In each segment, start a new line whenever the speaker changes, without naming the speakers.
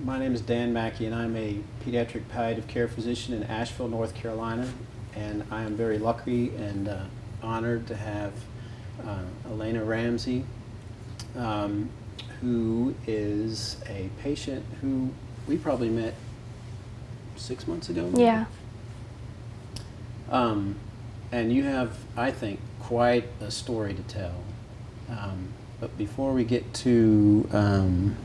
My name is Dan Mackey, and I'm a pediatric palliative care physician in Asheville, North Carolina. And I am very lucky and honored to have Elena Ramsey, who is a patient who we probably met 6 months ago. Maybe?
Yeah.
And you have, I think, quite a story to tell. But before we get to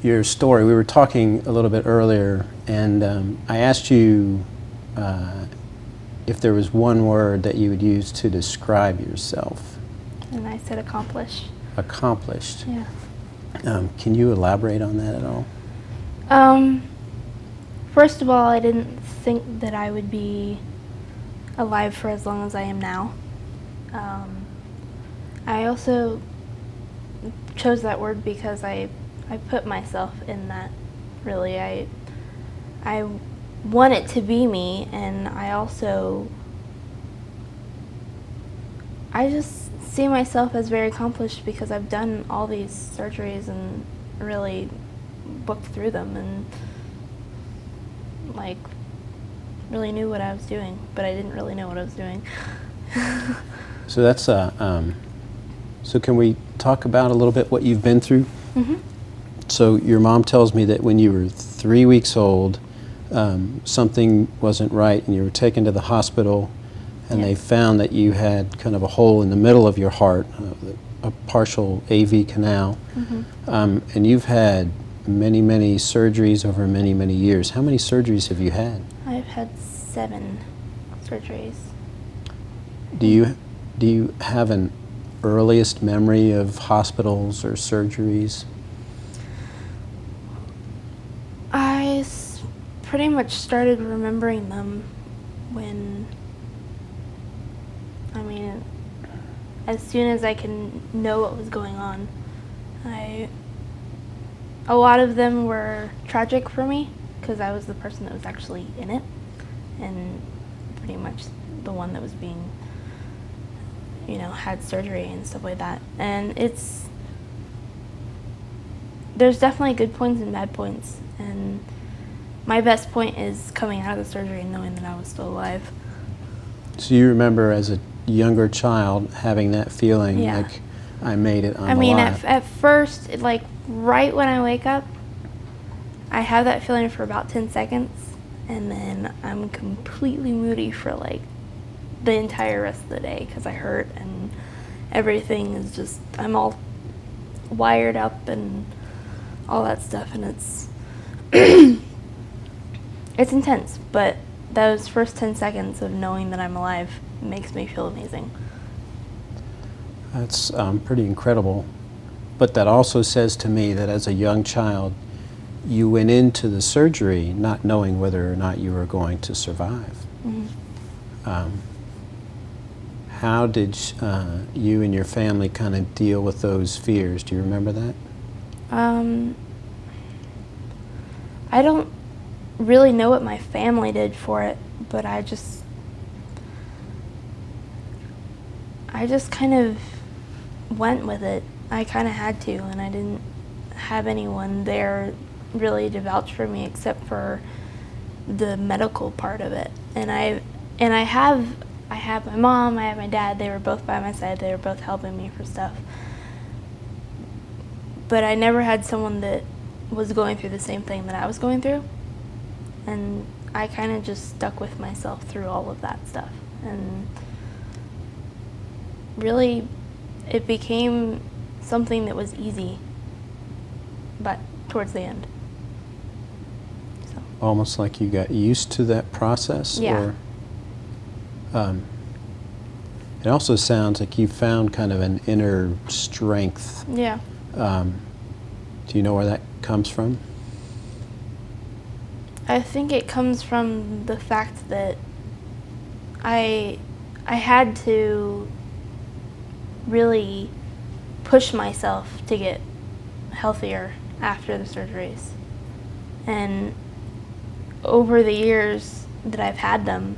your story, we were talking a little bit earlier, and I asked you if there was one word that you would use to describe yourself.
And I said accomplished.
Accomplished.
Yeah.
Can you elaborate on that at all?
First of all, I didn't think that I would be alive for as long as I am now. I also chose that word because I put myself in that, really. I want it to be me, and I just see myself as very accomplished because I've done all these surgeries and really booked through them and like really knew what I was doing, but I didn't really know what I was doing.
So that's so can we talk about a little bit what you've been through?
Mm-hmm.
So your mom tells me that when you were 3 weeks old, something wasn't right, and you were taken to the hospital, and they found that you had kind of a hole in the middle of your heart, a partial AV canal.
Mm-hmm.
And you've had many, many surgeries over many, many years. How many surgeries have you had?
I've had 7 surgeries.
Do you have an earliest memory of hospitals or surgeries?
I pretty much started remembering them when, as soon as I can know what was going on. A lot of them were tragic for me because I was the person that was actually in it and pretty much the one that was being, had surgery and stuff like that. And there's definitely good points and bad points, and my best point is coming out of the surgery and knowing that I was still alive. So
you remember as a younger child having that feeling,
yeah,
like, I made it, I'm alive.
At first, right when I wake up, I have that feeling for about 10 seconds, and then I'm completely moody for the entire rest of the day because I hurt and everything is just, I'm all wired up and all that stuff, and it's it's intense, but those first 10 seconds of knowing that I'm alive makes me feel amazing.
That's pretty incredible. But that also says to me that as a young child, you went into the surgery not knowing whether or not you were going to survive.
Mm-hmm.
How did you and your family kind of deal with those fears? Do you remember that?
I don't really know what my family did for it, but I just kind of went with it. I kind of had to, and I didn't have anyone there really to vouch for me except for the medical part of it. And I have my mom, I have my dad. They were both by my side. They were both helping me for stuff. But I never had someone that was going through the same thing that I was going through. And I kind of just stuck with myself through all of that stuff. And really, it became something that was easy, but towards the end. So.
Almost like you got used to that process?
Yeah.
Or, it also sounds like you found kind of an inner strength.
Yeah.
Do you know where that comes from?
I think it comes from the fact that I had to really push myself to get healthier after the surgeries. And over the years that I've had them,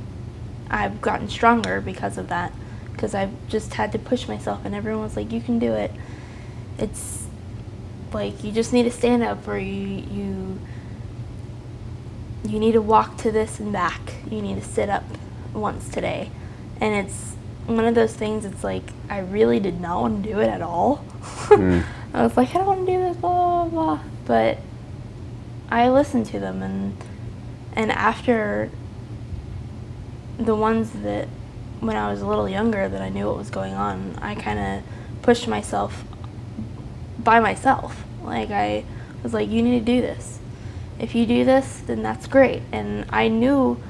I've gotten stronger because of that, because I've just had to push myself, and everyone was like, you can do it. like, you just need to stand up, or you need to walk to this and back. You need to sit up once today. And it's one of those things, it's like, I really did not want to do it at all. I was like, I don't want to do this, blah, blah, blah. But I listened to them, and after the ones that, when I was a little younger, that I knew what was going on, I kind of pushed myself by myself. Like, I was like, you need to do this. If you do this, then that's great. And I knew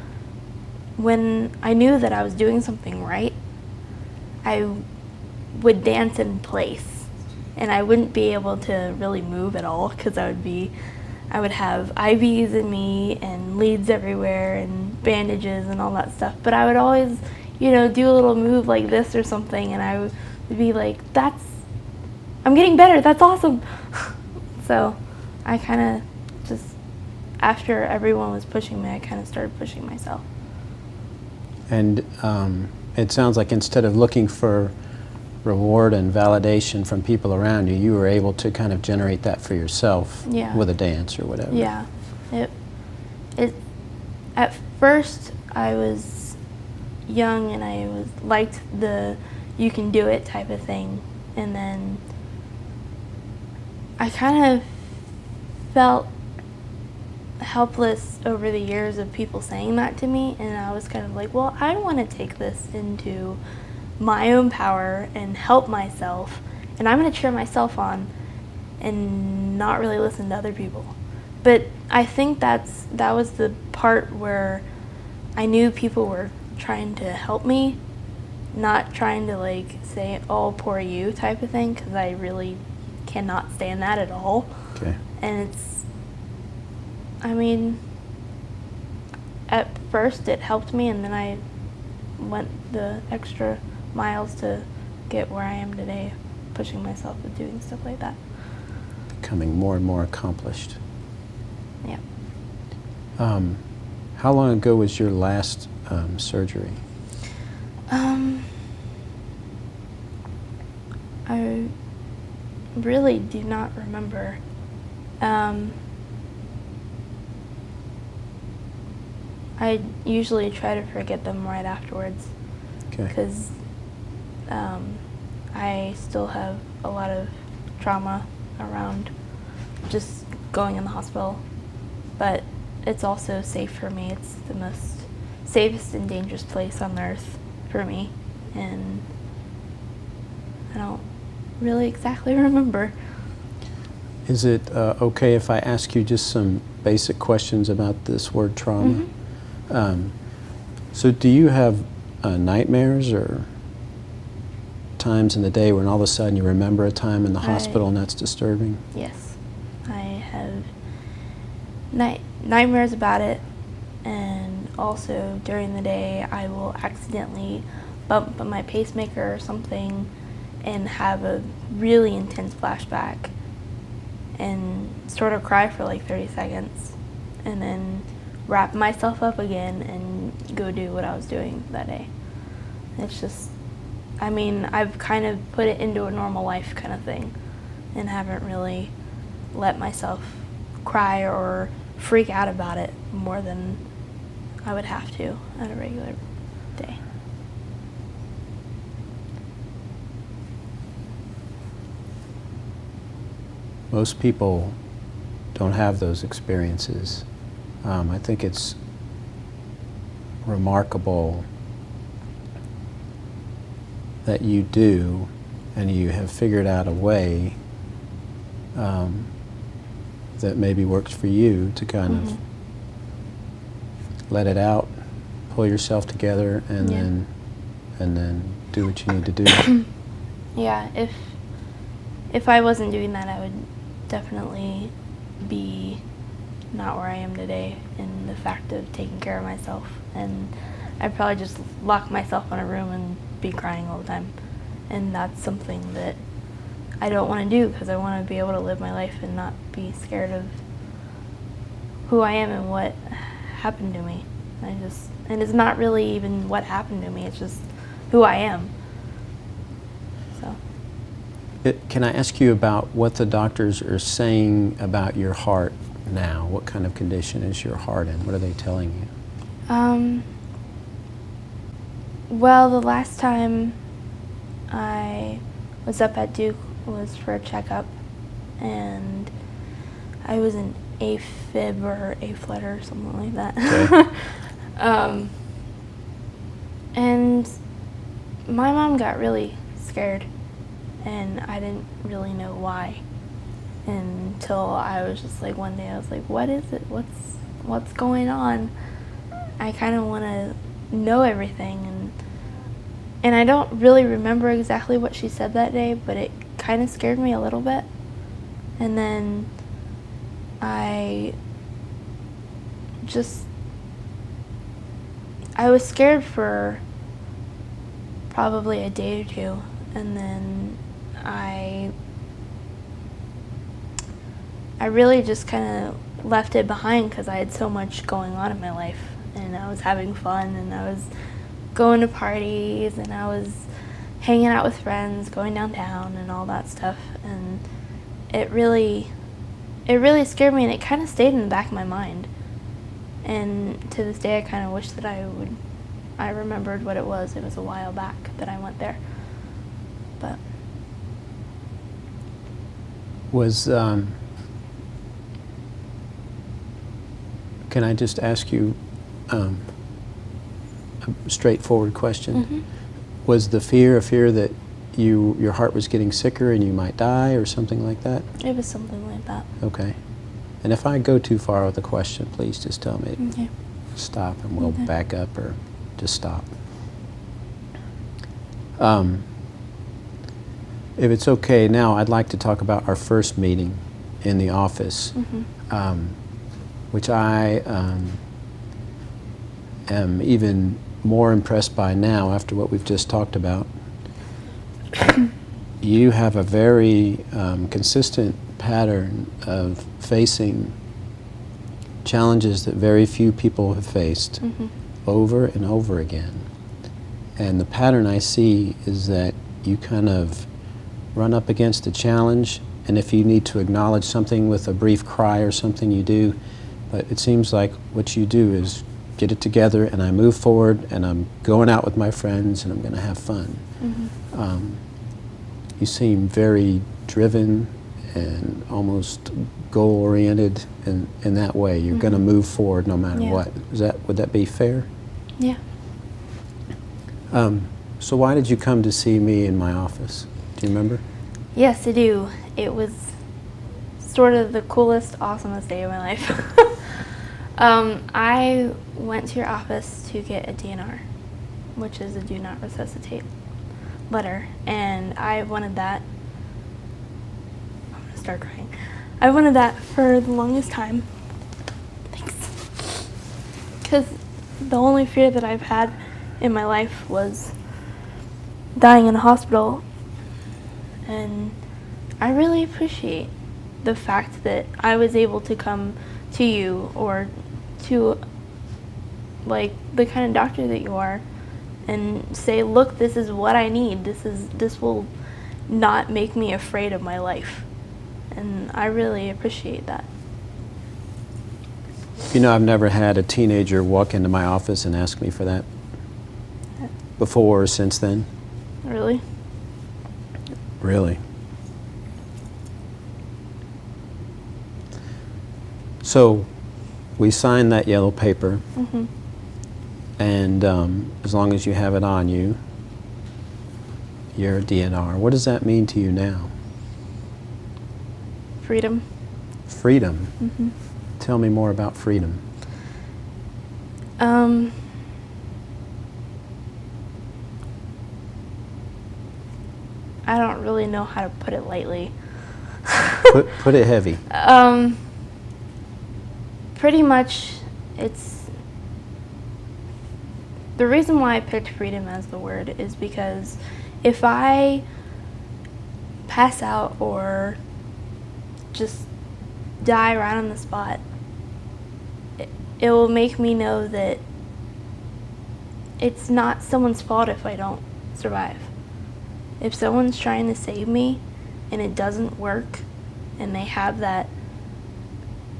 when I knew that I was doing something right, I would dance in place, and I wouldn't be able to really move at all, because I would have IVs in me and leads everywhere and bandages and all that stuff. But I would always, do a little move like this or something, and I would be like, I'm getting better, that's awesome. So I kind of just, after everyone was pushing me, I kind of started pushing myself.
And it sounds like instead of looking for reward and validation from people around you, you were able to kind of generate that for yourself with a dance or whatever.
Yeah. At first, I was young and I liked the you can do it type of thing. And then I kind of felt helpless over the years of people saying that to me, and I was kind of like, well, I want to take this into my own power and help myself, and I'm going to cheer myself on and not really listen to other people. But I think that was the part where I knew people were trying to help me, not trying to like say, oh, poor you type of thing, because I really cannot stand that at all.
Okay.
And at first it helped me, and then I went the extra miles to get where I am today, pushing myself with doing stuff like that.
Becoming more and more accomplished.
Yeah.
How long ago was your last surgery?
I really do not remember. I usually try to forget them right afterwards, because I still have a lot of trauma around just going in the hospital. But it's also safe for me. It's the most safest and dangerous place on earth for me, and I don't really exactly remember.
Is it okay if I ask you just some basic questions about this word trauma?
Mm-hmm.
So do you have nightmares or times in the day when all of a sudden you remember a time in the hospital and that's disturbing?
Yes. I have nightmares about it, and also during the day I will accidentally bump my pacemaker or something and have a really intense flashback and sort of cry for like 30 seconds and then wrap myself up again and go do what I was doing that day. It's just, I've kind of put it into a normal life kind of thing and haven't really let myself cry or freak out about it more than I would have to on a regular day.
Most people don't have those experiences. I think it's remarkable that you do, and you have figured out a way that maybe works for you to kind of let it out, pull yourself together, and then do what you need to do.
Yeah, if I wasn't doing that, I would definitely be not where I am today in the fact of taking care of myself, and I'd probably just lock myself in a room and be crying all the time, and that's something that I don't want to do, because I want to be able to live my life and not be scared of who I am and what happened to me. And it's not really even what happened to me, it's just who I am. So
Can I ask you about what the doctors are saying about your heart now? What kind of condition is your heart in? What are they telling you?
Well, the last time I was up at Duke was for a checkup, and I was in AFib or AFLET or something like that.
Okay.
And my mom got really scared, and I didn't really know why until I was just like, one day I was like, what is it? What's going on? I kind of want to know everything, and I don't really remember exactly what she said that day, but it kind of scared me a little bit. And then I was scared for probably a day or two, and then I really just kind of left it behind because I had so much going on in my life, and I was having fun, and I was going to parties, and I was hanging out with friends, going downtown and all that stuff, and it really scared me, and it kind of stayed in the back of my mind. And to this day I kind of wish that I remembered what it was. It was a while back that I went there. But
Was can I just ask you a straightforward question?
mm-hmm.
Was the fear a fear that your heart was getting sicker and you might die or something like that?
It was something like that.
Okay. And if I go too far with the question, please just tell me
Okay.
to stop, and we'll
Okay.
back up or just stop. If it's okay now, I'd like to talk about our first meeting in the office,
Mm-hmm.
which I am even more impressed by now after what we've just talked about. You have a very consistent pattern of facing challenges that very few people have faced
Mm-hmm.
over and over again. And the pattern I see is that you kind of run up against a challenge, and if you need to acknowledge something with a brief cry or something, you do. But it seems like what you do is get it together, and I move forward, and I'm going out with my friends, and I'm going to have fun.
Mm-hmm.
You seem very driven and almost goal-oriented in that way. You're going to move forward no matter
Yeah.
what. Would that be fair?
Yeah.
So why did you come to see me in my office? Do you remember?
Yes, I do. It was sort of the coolest, awesomest day of my life. I went to your office to get a DNR, which is a do not resuscitate letter, and I wanted that. I'm gonna start crying. I wanted that for the longest time. Thanks. Because the only fear that I've had in my life was dying in a hospital, and I really appreciate the fact that I was able to come to you, or to like the kind of doctor that you are, and say, look, this is what I need. This will not make me afraid of my life. And I really appreciate that.
You know, I've never had a teenager walk into my office and ask me for that before or since then.
Really?
Really. So we signed that yellow paper,
Mm-hmm.
and as long as you have it on you, you're a DNR. What does that mean to you now?
Freedom.
Freedom.
Mm-hmm.
Tell me more about freedom.
I don't really know how to put it lightly.
Put it heavy.
Pretty much, it's the reason why I picked freedom as the word is because if I pass out or just die right on the spot, it will make me know that it's not someone's fault if I don't survive. If someone's trying to save me, and it doesn't work, and they have that,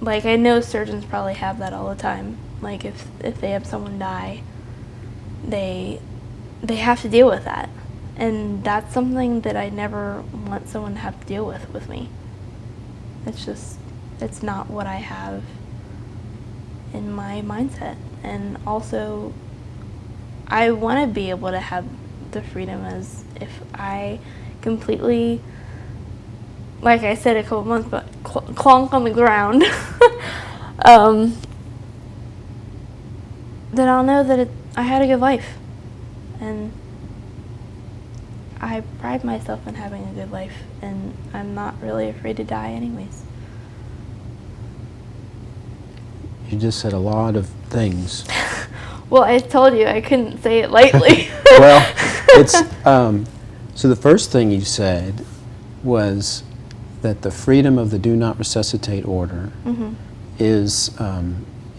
like, I know surgeons probably have that all the time. Like, if they have someone die, they have to deal with that. And that's something that I never want someone to have to deal with me. It's not what I have in my mindset. And also, I want to be able to have the freedom as if I completely, like I said a couple months, but clonk on the ground, then I'll know that I had a good life. And I pride myself in having a good life, and I'm not really afraid to die anyways.
You just said a lot of things.
Well, I told you I couldn't say it lightly.
Well, it's so the first thing you said was that the freedom of the do not resuscitate order is,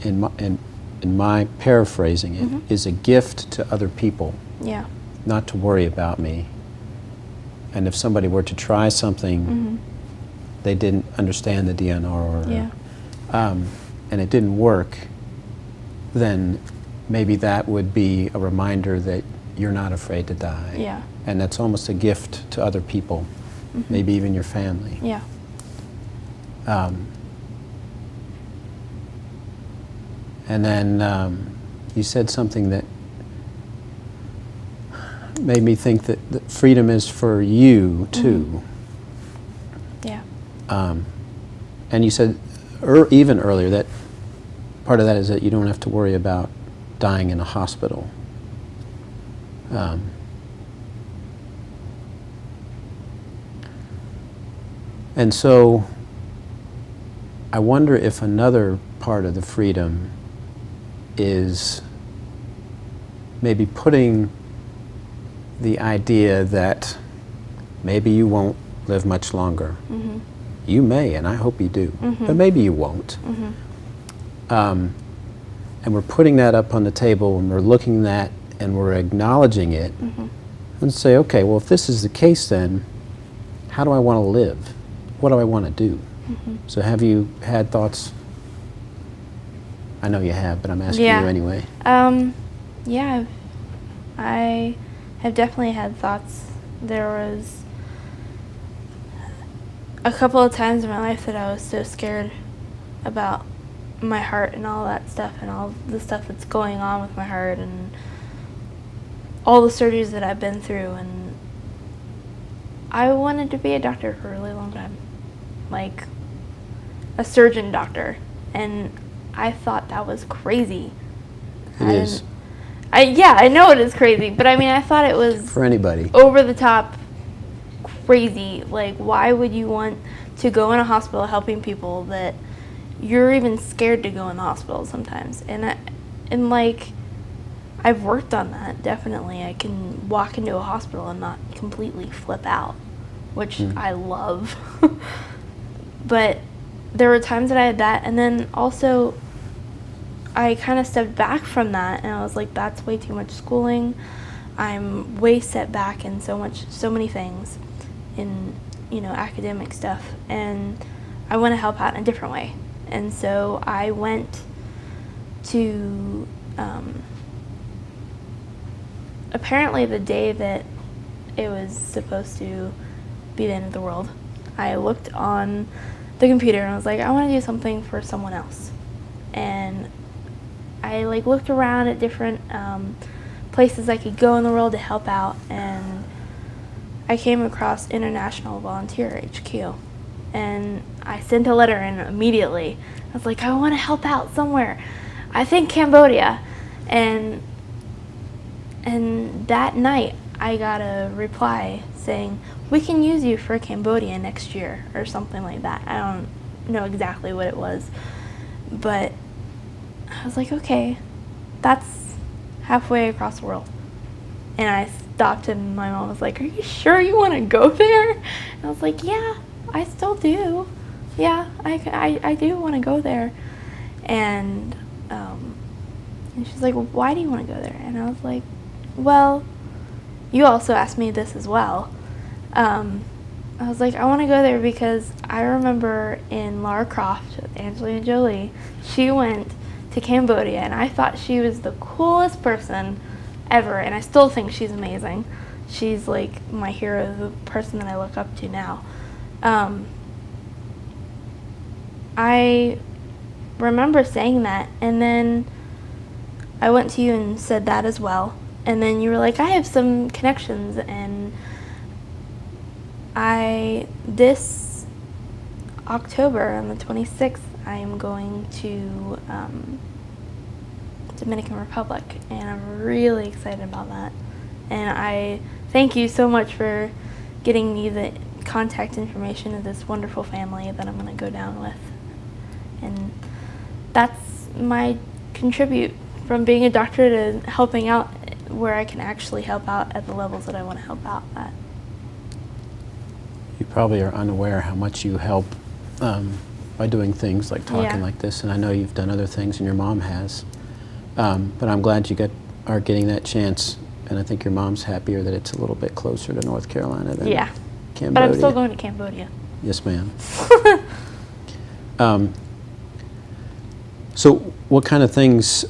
in my paraphrasing it, is a gift to other people.
Yeah.
Not to worry about me. And if somebody were to try something they didn't understand the DNR order, and it didn't work, then maybe that would be a reminder that you're not afraid to die.
Yeah.
And that's almost a gift to other people, maybe even your family.
Yeah.
And then you said something that made me think that freedom is for you too.
Yeah.
And you said even earlier that part of that is that you don't have to worry about dying in a hospital. And so I wonder if another part of the freedom is maybe putting the idea that maybe you won't live much longer. You may, and I hope you do, but maybe you won't. And we're putting that up on the table, and we're looking at and we're acknowledging it, and say, okay, well, if this is the case, then how do I want to live? What do I want to do? So have you had thoughts? I know you have, but I'm asking you anyway.
Yeah, I have definitely had thoughts. There was a couple of times in my life that I was so scared about my heart and all that stuff, and all the stuff that's going on with my heart, and all the surgeries that I've been through, and I wanted to be a doctor for a really long time, like a surgeon doctor, and I thought that was crazy.
It is.
Yeah, I know it is crazy, but I mean, I thought it was
for anybody
over the top crazy. Like, why would you want to go in a hospital helping people that you're even scared to go in the hospital sometimes? And like, I've worked on that, definitely. I can walk into a hospital and not completely flip out, which I love. But there were times that I had that, and then also I kind of stepped back from that, and I was like, that's way too much schooling. I'm way set back in so many things in, academic stuff, and I want to help out in a different way. And so I went to, apparently the day that it was supposed to be the end of the world, I looked on the computer and I was like, I want to do something for someone else. And I looked around at different places I could go in the world to help out, and I came across International Volunteer HQ, and I sent a letter in immediately. I was like, I want to help out somewhere. I think Cambodia. And that night I got a reply saying, we can use you for Cambodia next year, or something like that. I don't know exactly what it was, but I was like, okay, that's halfway across the world. And I stopped, and my mom was like, are you sure you want to go there? And I was like, yeah, I still do. Yeah, I do want to go there. And she's like, well, why do you want to go there? And I was like, well, you also asked me this as well. I was like, I want to go there because I remember in Lara Croft with Angelina Jolie, she went to Cambodia, and I thought she was the coolest person ever, and I still think she's amazing. She's like my hero, the person that I look up to now. I remember saying that, and then I went to you and said that as well, and then you were like, I have some connections, and this October on the 26th, I am going to Dominican Republic, and I'm really excited about that. And I thank you so much for getting me the contact information of this wonderful family that I'm going to go down with. And that's my contribute from being a doctor to helping out where I can actually help out at the levels that I want to help out at.
You probably are unaware how much you help by doing things like talking like this, and I know you've done other things, and your mom has. But I'm glad you are getting that chance, and I think your mom's happier that it's a little bit closer to North Carolina than Cambodia.
But I'm still going to Cambodia.
Yes, ma'am. So what kind of things,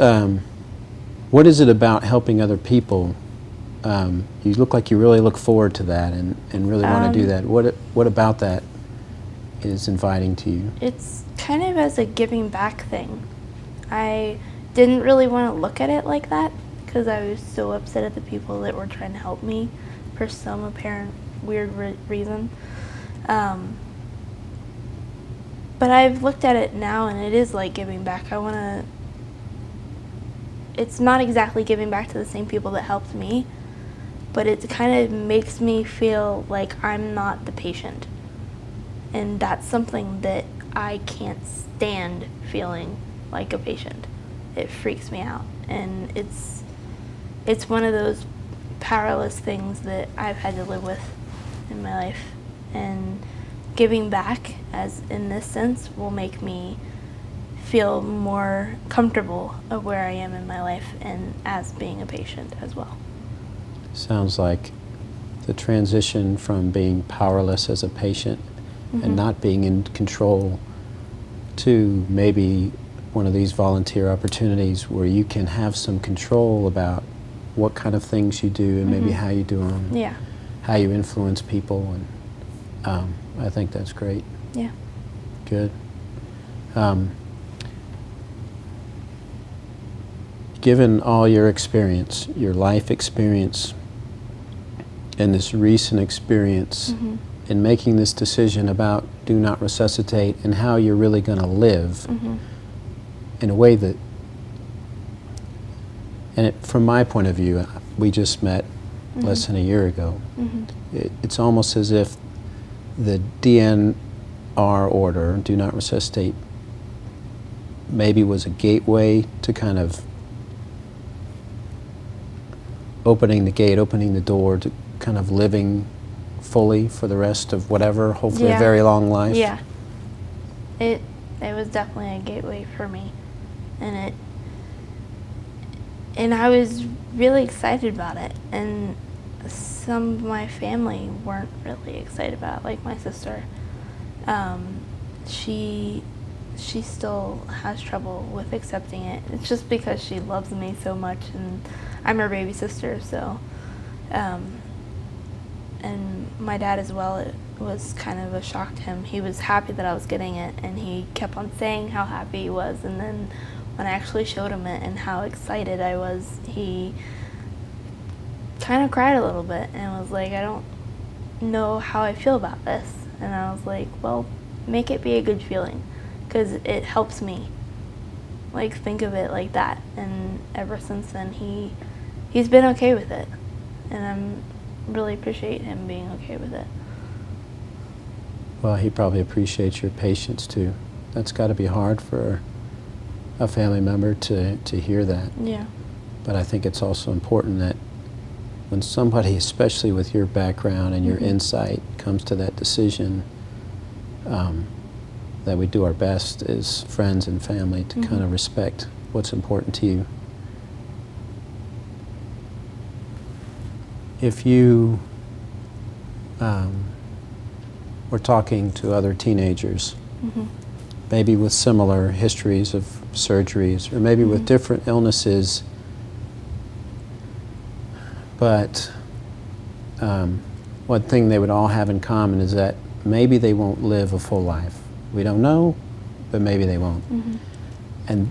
what is it about helping other people? You look like you really look forward to that and really want to do that. What about that is inviting to you?
It's kind of as a giving back thing. I didn't really want to look at it like that because I was so upset at the people that were trying to help me for some apparent weird reason. But I've looked at it now, and it is like giving back. It's not exactly giving back to the same people that helped me, but it kind of makes me feel like I'm not the patient. And that's something that I can't stand, feeling like a patient. It freaks me out. And it's one of those powerless things that I've had to live with in my life. And giving back, as in this sense, will make me feel more comfortable of where I am in my life and as being a patient as well.
Sounds like the transition from being powerless as a patient and not being in control to maybe one of these volunteer opportunities where you can have some control about what kind of things you do and maybe how you do them, how you influence people, and I think that's great.
Yeah.
Good. Given all your experience, your life experience, and this recent experience in making this decision about do not resuscitate and how you're really going to live in a way that, and from my point of view, we just met less than a year ago. It's almost as if the DNR order, do not resuscitate, maybe was a gateway to kind of opening the gate, opening the door to kind of living fully for the rest of whatever, hopefully a very long life.
Yeah. It was definitely a gateway for me. And I was really excited about it. And some of my family weren't really excited about it, like my sister. She still has trouble with accepting it. It's just because she loves me so much, and I'm her baby sister, so. And my dad as well, it was kind of a shock to him. He was happy that I was getting it, and he kept on saying how happy he was, and then when I actually showed him it and how excited I was, he kind of cried a little bit and was like, I don't know how I feel about this. And I was like, well, make it be a good feeling, because it helps me. Like, think of it like that. And ever since then, he's been okay with it, and I'm really appreciate him being okay with it.
Well, he probably appreciates your patience too. That's got to be hard for a family member to hear that.
Yeah.
But I think it's also important that when somebody, especially with your background and your insight, comes to that decision, that we do our best as friends and family to kind of respect what's important to you. If you we're talking to other teenagers,
Mm-hmm.
maybe with similar histories of surgeries, or maybe with different illnesses, but one thing they would all have in common is that maybe they won't live a full life. We don't know, but maybe they won't.
Mm-hmm.
And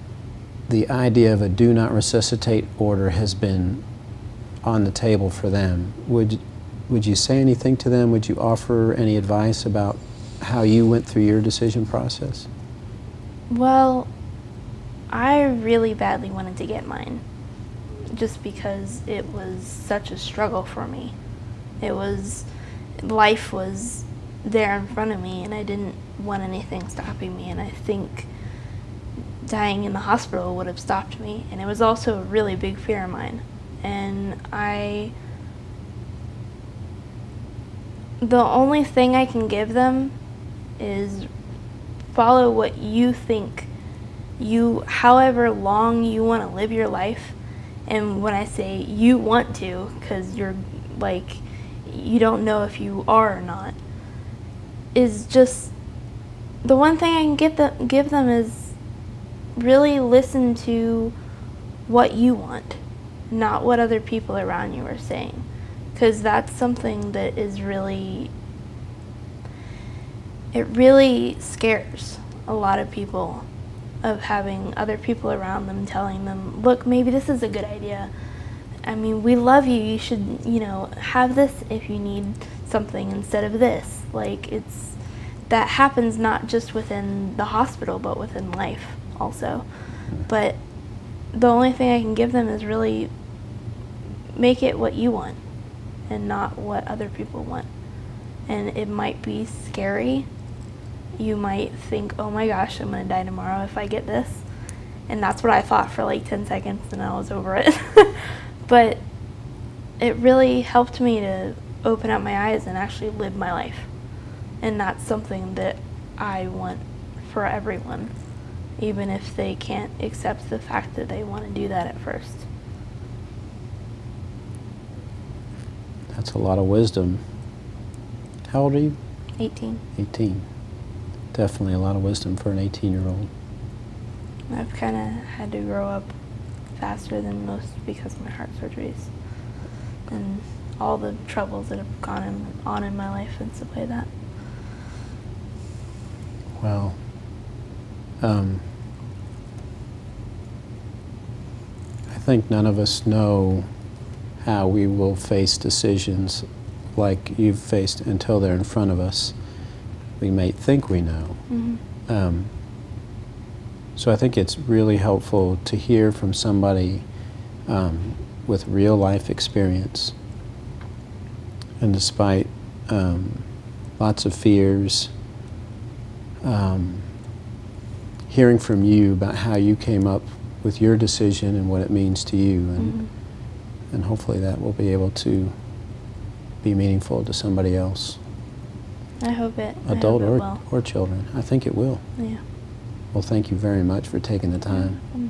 the idea of a do not resuscitate order has been on the table for them. Would you say anything to them? Would you offer any advice about how you went through your decision process?
Well, I really badly wanted to get mine, just because it was such a struggle for me. Life was there in front of me, and I didn't want anything stopping me, and I think dying in the hospital would have stopped me, and it was also a really big fear of mine. And the only thing I can give them is follow what you think, however long you want to live your life. And when I say you want to, because you're like, you don't know if you are or not, is just the one thing I can give them is really listen to what you want, not what other people around you are saying, because that's something that is it really scares a lot of people, of having other people around them telling them, look, maybe this is a good idea. I mean, we love you. You should, have this if you need something instead of this. Like, that happens not just within the hospital, but within life also. But the only thing I can give them is really make it what you want and not what other people want. And it might be scary. You might think, oh my gosh, I'm going to die tomorrow if I get this. And that's what I thought for like 10 seconds, and I was over it. But it really helped me to open up my eyes and actually live my life. And that's something that I want for everyone, even if they can't accept the fact that they want to do that at first.
That's a lot of wisdom. How old are you?
18.
18. Definitely a lot of wisdom for an 18-year-old.
I've kind of had to grow up faster than most because of my heart surgeries and all the troubles that have gone on in my life and stuff like that.
Well, I think none of us know how we will face decisions like you've faced until they're in front of us. We may think we know.
Mm-hmm.
So I think it's really helpful to hear from somebody with real life experience. And despite lots of fears, hearing from you about how you came up with your decision and what it means to you, and hopefully that will be able to be meaningful to somebody else.
I hope it.
Adult
I hope it will.
or children. I think it will.
Yeah.
Well, thank you very much for taking the time.
Mm-hmm.